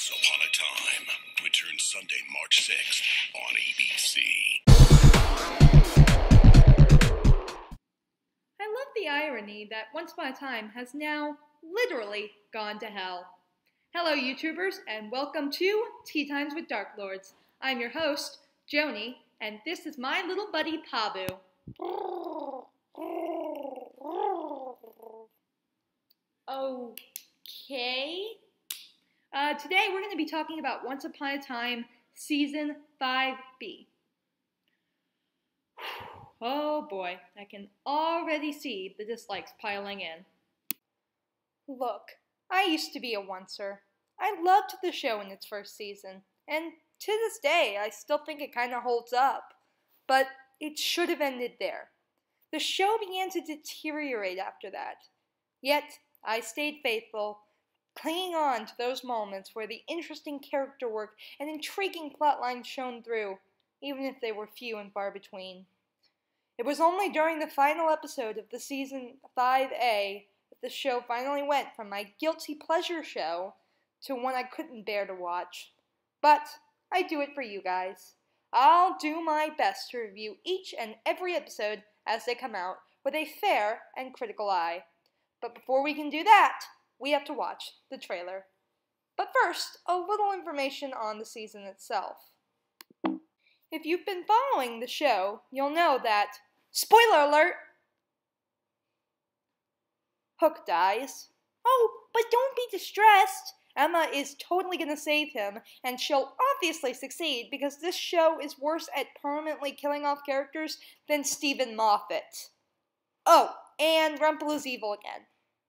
Once Upon a Time returns Sunday, March 6th on ABC. I love the irony that Once Upon a Time has now literally gone to hell. Hello YouTubers and welcome to Tea Times with Dark Lords. I'm your host, Joni, and this is my little buddy Pabu. Okay. Today we're going to be talking about Once Upon a Time Season 5B. Oh boy, I can already see the dislikes piling in. Look, I used to be a oncer. I loved the show in its first season, and to this day I still think it kind of holds up. But it should have ended there. The show began to deteriorate after that. Yet, I stayed faithful, clinging on to those moments where the interesting character work and intriguing plotlines shone through, even if they were few and far between. It was only during the final episode of the season 5A that the show finally went from my guilty pleasure show to one I couldn't bear to watch. But I do it for you guys. I'll do my best to review each and every episode as they come out with a fair and critical eye. But before we can do that, we have to watch the trailer. But first, a little information on the season itself. If you've been following the show, you'll know that, spoiler alert, Hook dies. Oh, but don't be distressed. Emma is totally going to save him, and she'll obviously succeed because this show is worse at permanently killing off characters than Stephen Moffat. Oh, and Rumpel is evil again.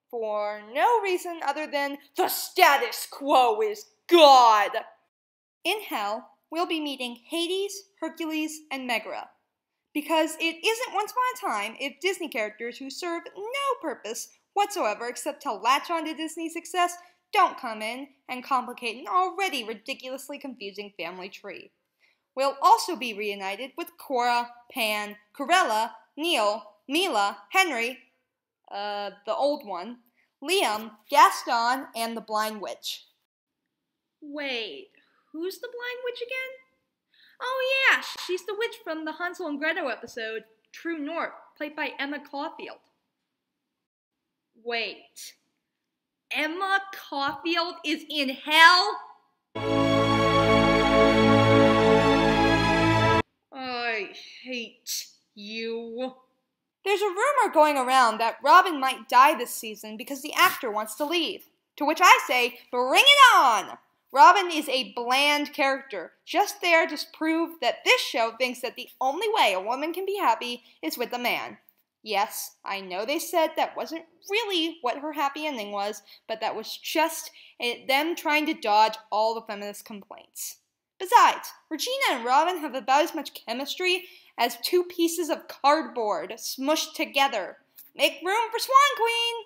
For no reason other than the status quo is God. In Hell, we'll be meeting Hades, Hercules, and Megara. Because it isn't Once Upon a Time if Disney characters who serve no purpose whatsoever except to latch on to Disney's success don't come in and complicate an already ridiculously confusing family tree. We'll also be reunited with Cora, Pan, Corella, Neil, Mila, Henry, the old one, Liam, Gaston, and the Blind Witch. Wait, who's the Blind Witch again? Oh yeah, she's the witch from the Hansel and Gretel episode, True North, played by Emma Caulfield. Wait, Emma Caulfield is in hell? I hate you. There's a rumor going around that Robin might die this season because the actor wants to leave. To which I say, bring it on! Robin is a bland character, just there to prove that this show thinks that the only way a woman can be happy is with a man. Yes, I know they said that wasn't really what her happy ending was, but that was just them trying to dodge all the feminist complaints. Besides, Regina and Robin have about as much chemistry as two pieces of cardboard smushed together. Make room for Swan Queen!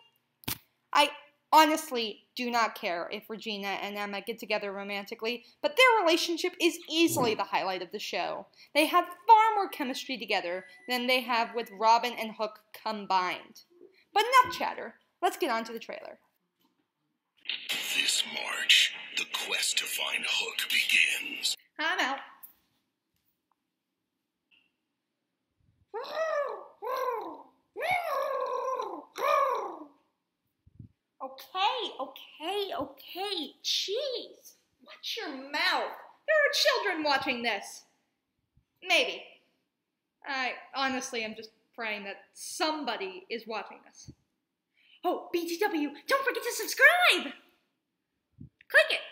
I honestly do not care if Regina and Emma get together romantically, but their relationship is easily the highlight of the show. They have far more chemistry together than they have with Robin and Hook combined. But enough chatter. Let's get on to the trailer. This March, the quest to find Hook begins. I'm out. Okay, jeez. Watch your mouth. There are children watching this. Maybe. I honestly am just praying that somebody is watching this. Oh, BTW, don't forget to subscribe! Click it!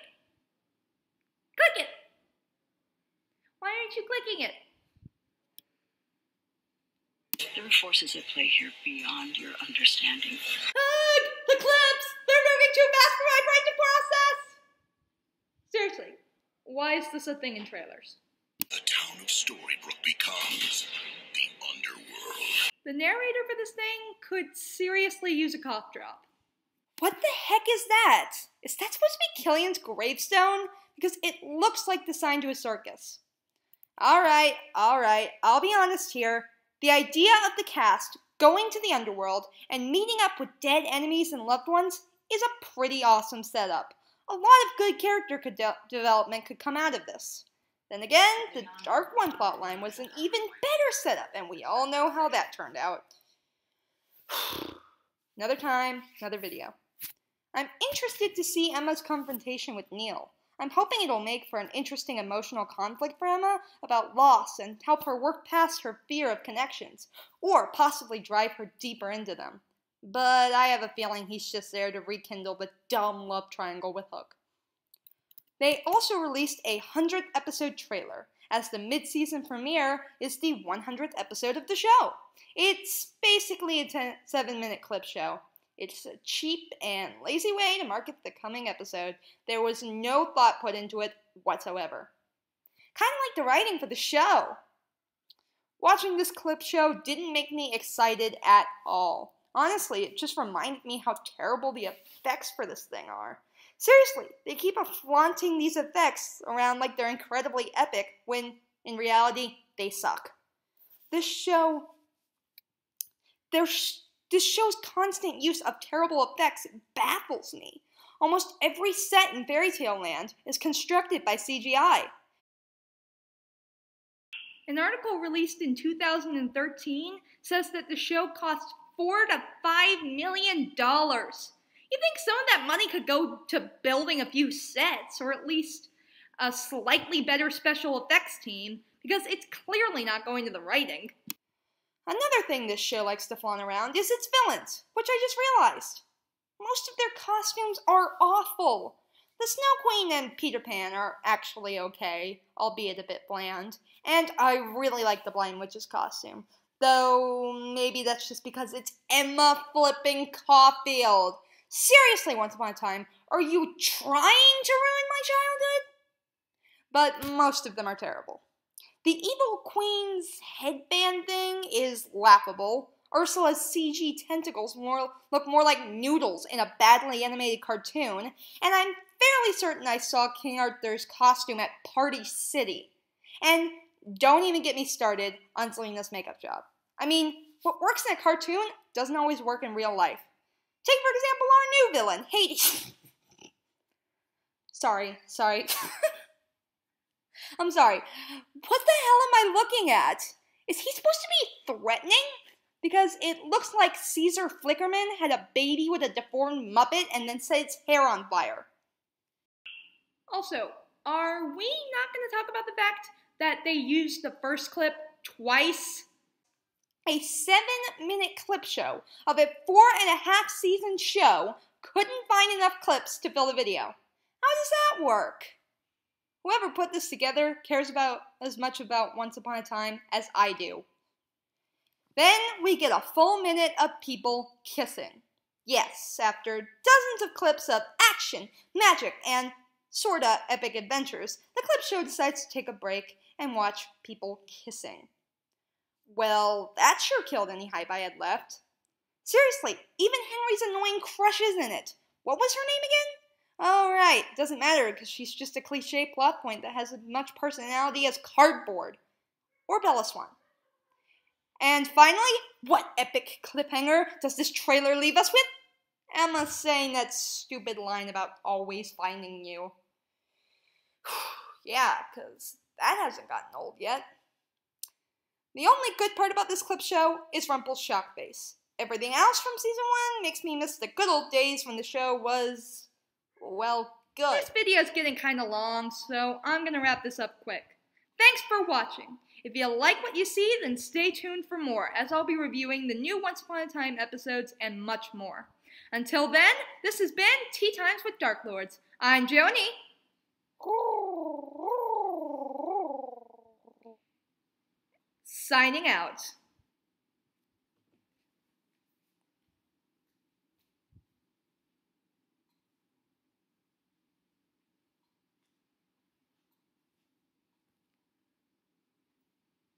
Click it! Why aren't you clicking it? There are forces at play here beyond your understanding. Ugh! The clips! They're moving too fast for my brain to process! Seriously, why is this a thing in trailers? The town of Storybrooke becomes the underworld. The narrator for this thing could seriously use a cough drop. What the heck is that? Is that supposed to be Killian's gravestone? Because it looks like the sign to a circus. Alright, I'll be honest here. The idea of the cast going to the underworld and meeting up with dead enemies and loved ones is a pretty awesome setup. A lot of good character development could come out of this. Then again, the Dark One plotline was an even better setup, and we all know how that turned out. Another time, another video. I'm interested to see Emma's confrontation with Neil. I'm hoping it'll make for an interesting emotional conflict for Emma about loss and help her work past her fear of connections, or possibly drive her deeper into them. But I have a feeling he's just there to rekindle the dumb love triangle with Hook. They also released a 100th episode trailer, as the mid-season premiere is the 100th episode of the show. It's basically a 7-minute clip show. It's a cheap and lazy way to market the coming episode. There was no thought put into it whatsoever. Kind of like the writing for the show. Watching this clip show didn't make me excited at all. Honestly, it just reminded me how terrible the effects for this thing are. Seriously, they keep flaunting these effects around like they're incredibly epic, when, in reality, they suck. This show's constant use of terrible effects baffles me. Almost every set in Fairy Tale Land is constructed by CGI. An article released in 2013 says that the show cost $4 to $5 million. You think some of that money could go to building a few sets, or at least a slightly better special effects team, because it's clearly not going to the writing. Another thing this show likes to flaunt around is its villains, which I just realized. Most of their costumes are awful. The Snow Queen and Peter Pan are actually okay, albeit a bit bland, and I really like the Blind Witch's costume, though maybe that's just because it's Emma flipping Caulfield. Seriously, Once Upon a Time, are you trying to ruin my childhood? But most of them are terrible. The Evil Queen's headband thing is laughable. Ursula's CG tentacles look more like noodles in a badly animated cartoon, and I'm fairly certain I saw King Arthur's costume at Party City. And don't even get me started on Selena's makeup job. I mean, what works in a cartoon doesn't always work in real life. Take, for example, our new villain, Hades. Sorry. I'm sorry. What the hell am I looking at? Is he supposed to be threatening? Because it looks like Caesar Flickerman had a baby with a deformed Muppet and then set its hair on fire. Also, are we not going to talk about the fact that they used the first clip twice? A 7-minute clip show of a 4.5-season show couldn't find enough clips to fill the video. How does that work? Whoever put this together cares about as much about Once Upon a Time as I do. Then we get a full minute of people kissing. Yes, after dozens of clips of action, magic, and sorta epic adventures, the clip show decides to take a break and watch people kissing. Well, that sure killed any hype I had left. Seriously, even Henry's annoying crush is in it. What was her name again? Oh, right, doesn't matter because she's just a cliche plot point that has as much personality as cardboard. Or Bella Swan. And finally, what epic cliffhanger does this trailer leave us with? Emma saying that stupid line about always finding you. Yeah, because that hasn't gotten old yet. The only good part about this clip show is Rumple's shock face. Everything else from season 1 makes me miss the good old days when the show was, well, good. This video's getting kinda long, so I'm gonna wrap this up quick. Thanks for watching. If you like what you see, then stay tuned for more, as I'll be reviewing the new Once Upon a Time episodes and much more. Until then, this has been Tea Times with Dark Lords. I'm Joni. Signing out.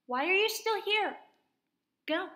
Why are you still here? Go.